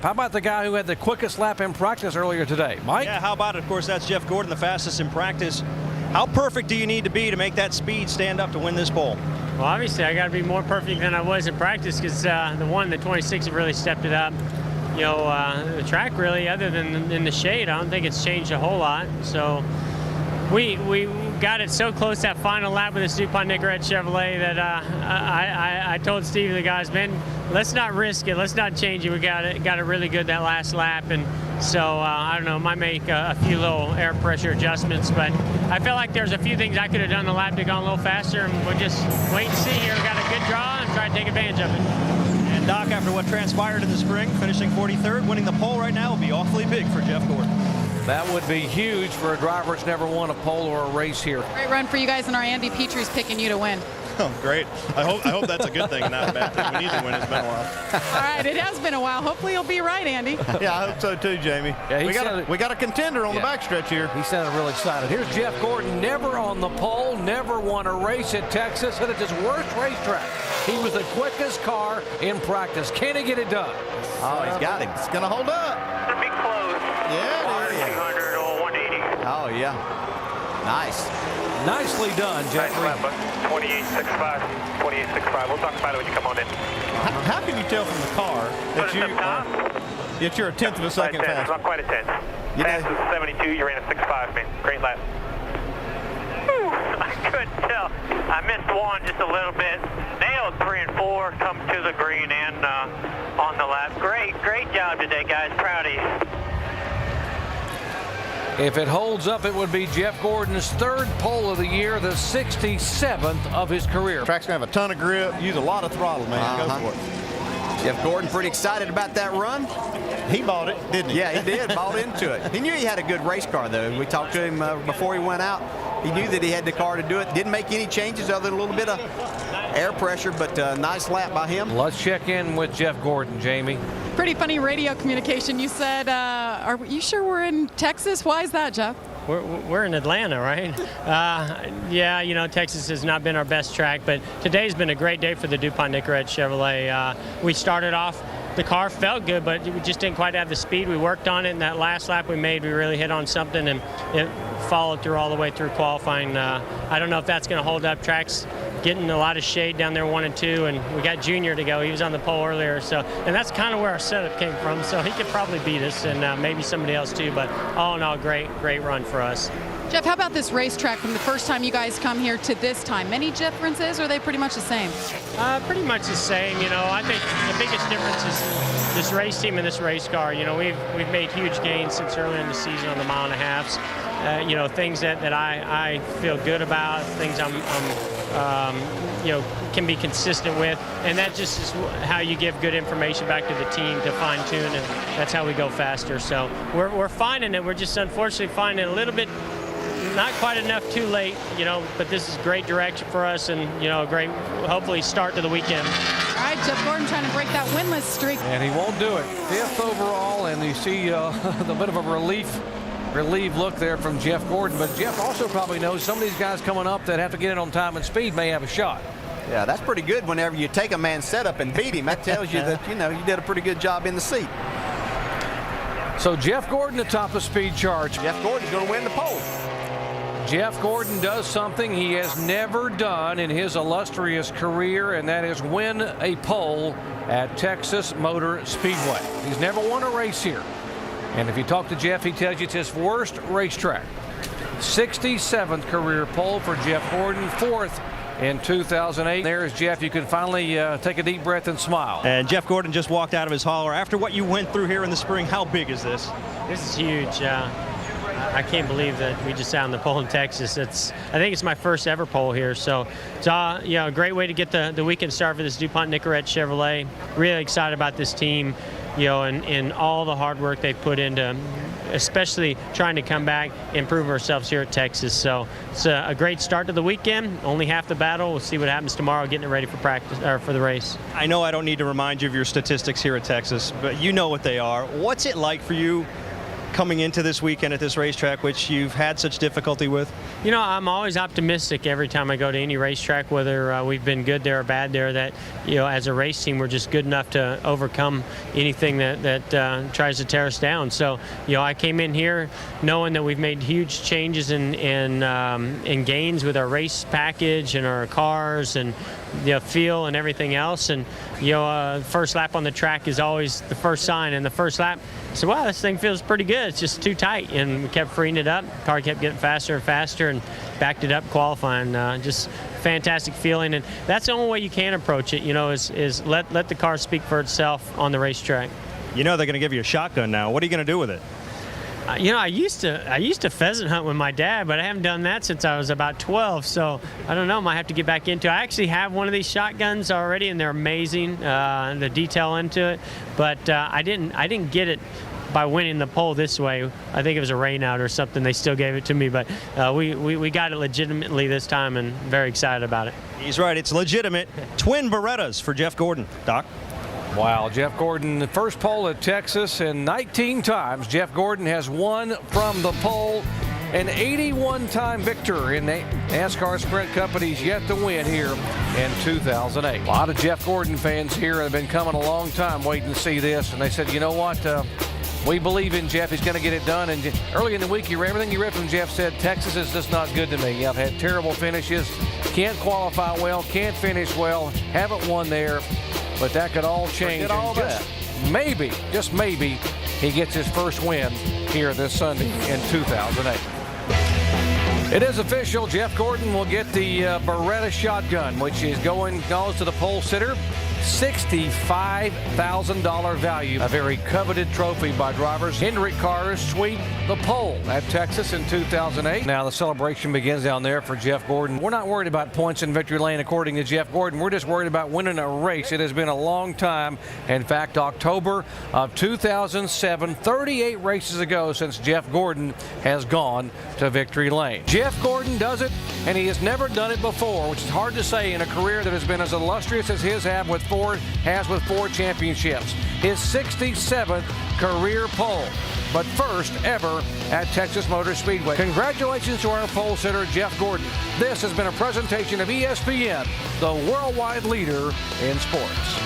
How about the guy who had the quickest lap in practice earlier today, Mike? Yeah, how about it? Of course, that's Jeff Gordon, the fastest in practice. How perfect do you need to be to make that speed stand up to win this pole? Well, obviously, I got to be more perfect than I was in practice because the 26 have really stepped it up. You know, the track really, other than in the shade, I don't think it's changed a whole lot. So we got it so close that final lap with this DuPont Nicorette Chevrolet that I told Steve and the guys, man, let's not risk it. Let's not change it. We got it really good that last lap. And so, I don't know, might make a few little air pressure adjustments. But I felt like there's a few things I could have done the lap to go a little faster. And we'll just wait and see here. We got a good draw and try to take advantage of it. And Doc, after what transpired in the spring, finishing 43rd, winning the pole right now will be awfully big for Jeff Gordon. That would be huge for a driver that's never won a pole or a race here. Great run for you guys, and our Andy Petrie's picking you to win. Oh, great. I hope that's a good thing and not a bad thing. We need to win. It's been a while. All right, it has been a while. Hopefully you'll be right, Andy. Yeah, I hope so too, Jamie. Yeah, we got a contender on the backstretch here. He sounded real excited. Here's Jeff Gordon, never on the pole, never won a race at Texas, and at his worst racetrack. He was the quickest car in practice. Can he get it done? Oh, he's got him. It's going to hold up. It'll be close. Yeah, it is. 200 or 180. Oh, yeah. Nice. Nicely done, Jeffrey. 28.65. 28.65. We'll talk about it when you come on in. How can you tell from the car that you're a tenth of a second faster? Not quite a tenth. You Fast know, is 72. You ran a 6.5, man. Great lap. Whew, I couldn't tell. I missed one just a little bit. Nailed 3 and 4. Come to the green and on the lap. Great job today, guys. Proud of you. If it holds up, it would be Jeff Gordon's third pole of the year, the 67th of his career. Track's going to have a ton of grip, use a lot of throttle, man. Go for it. Jeff Gordon pretty excited about that run. He bought it, didn't he? Yeah, he did. Bought into it. He knew he had a good race car, though. We talked to him before he went out. He knew that he had the car to do it. Didn't make any changes other than a little bit of air pressure, but nice lap by him. Let's check in with Jeff Gordon, Jamie. Pretty funny radio communication. You said, are you sure we're in Texas? Why is that, Jeff? We're in Atlanta, right? Yeah, you know, Texas has not been our best track, but today's been a great day for the DuPont Nicorette Chevrolet. We started off, the car felt good, but we just didn't quite have the speed. We worked on it, and that last lap we made, we really hit on something, and it followed through all the way through qualifying. I don't know if that's going to hold up. Track's getting a lot of shade down there 1 and 2, and we got Junior to go. He was on the pole earlier, so, and that's kind of where our setup came from, so he could probably beat us, and maybe somebody else too, but all in all, great run for us. Jeff, how about this racetrack from the first time you guys come here to this time? Many differences, or are they pretty much the same? Pretty much the same. You know, I think the biggest difference is this race team and this race car. You know, we've made huge gains since early in the season on the mile and a halves. You know, things that I feel good about, things I'm you know, can be consistent with, and that just is how you give good information back to the team to fine tune, and that's how we go faster. So we're finding it. We're just unfortunately finding it a little bit. Not quite enough too late, you know, but this is great direction for us and, you know, a great, hopefully, start to the weekend. All right, Jeff Gordon trying to break that winless streak. And he won't do it. 5th overall, and you see the bit of a relieved look there from Jeff Gordon. But Jeff also probably knows some of these guys coming up that have to get in on time and speed may have a shot. Yeah, that's pretty good whenever you take a man's setup and beat him. That tells you that, you know, you did a pretty good job in the seat. So Jeff Gordon atop the speed charge. Jeff Gordon's going to win the pole. Jeff Gordon does something he has never done in his illustrious career, and that is win a pole at Texas Motor Speedway. He's never won a race here. And if you talk to Jeff, he tells you it's his worst racetrack. 67th career pole for Jeff Gordon, 4th in 2008. There's Jeff. You can finally take a deep breath and smile. And Jeff Gordon just walked out of his hauler. After what you went through here in the spring, how big is this? This is huge. I can't believe that we just found the pole in Texas. I think it's my first ever pole here. So it's you know, a great way to get the weekend start for this DuPont Nicorette Chevrolet. Really excited about this team, you know, and all the hard work they put into, especially trying to come back, improve ourselves here at Texas. So it's a great start to the weekend. Only half the battle. We'll see what happens tomorrow, getting it ready for practice or for the race. I know I don't need to remind you of your statistics here at Texas, but you know what they are. What's it like for you coming into this weekend at this racetrack, which you've had such difficulty with? You know, I'm always optimistic every time I go to any racetrack, whether we've been good there or bad there, that, you know, as a race team, we're just good enough to overcome anything that tries to tear us down. So, you know, I came in here knowing that we've made huge changes in gains with our race package and our cars and the feel and everything else. And, you know, first lap on the track is always the first sign. And the first lap, I said, wow, this thing feels pretty good. It's just too tight. And we kept freeing it up. The car kept getting faster and faster and backed it up qualifying. Just fantastic feeling. And that's the only way you can approach it, you know, is let the car speak for itself on the racetrack. You know they're going to give you a shotgun now. What are you going to do with it? You know, I used to pheasant hunt with my dad, but I haven't done that since I was about 12. So I don't know. I might have to get back into it. I actually have one of these shotguns already, and they're amazing. The detail into it, but I didn't get it by winning the pole this way. I think it was a rain out or something. They still gave it to me, but we got it legitimately this time, and very excited about it. He's right. It's legitimate. Twin Berettas for Jeff Gordon. Doc? Wow, Jeff Gordon, the first pole at Texas, and 19 times Jeff Gordon has won from the pole. An 81-time victor in the NASCAR Sprint Cup. He's yet to win here in 2008. A lot of Jeff Gordon fans here have been coming a long time waiting to see this, and they said, you know what, we believe in Jeff. He's going to get it done. And early in the week, everything you read from Jeff said, Texas is just not good to me. I've had terrible finishes, can't qualify well, can't finish well, haven't won there. But that could all change. Forget all that. Just maybe, he gets his first win here this Sunday in 2008. It is official. Jeff Gordon will get the Beretta shotgun, which is goes to the pole sitter. $65,000 value. A very coveted trophy by drivers. Hendrick cars sweep the pole at Texas in 2008. Now the celebration begins down there for Jeff Gordon. We're not worried about points in victory lane according to Jeff Gordon. We're just worried about winning a race. It has been a long time. In fact, October of 2007, 38 races ago since Jeff Gordon has gone to victory lane. Jeff Gordon does it, and he has never done it before, which is hard to say in a career that has been as illustrious as his with 4 championships. His 67th career pole, but first ever at Texas Motor Speedway. Congratulations to our pole sitter, Jeff Gordon. This has been a presentation of ESPN, the worldwide leader in sports.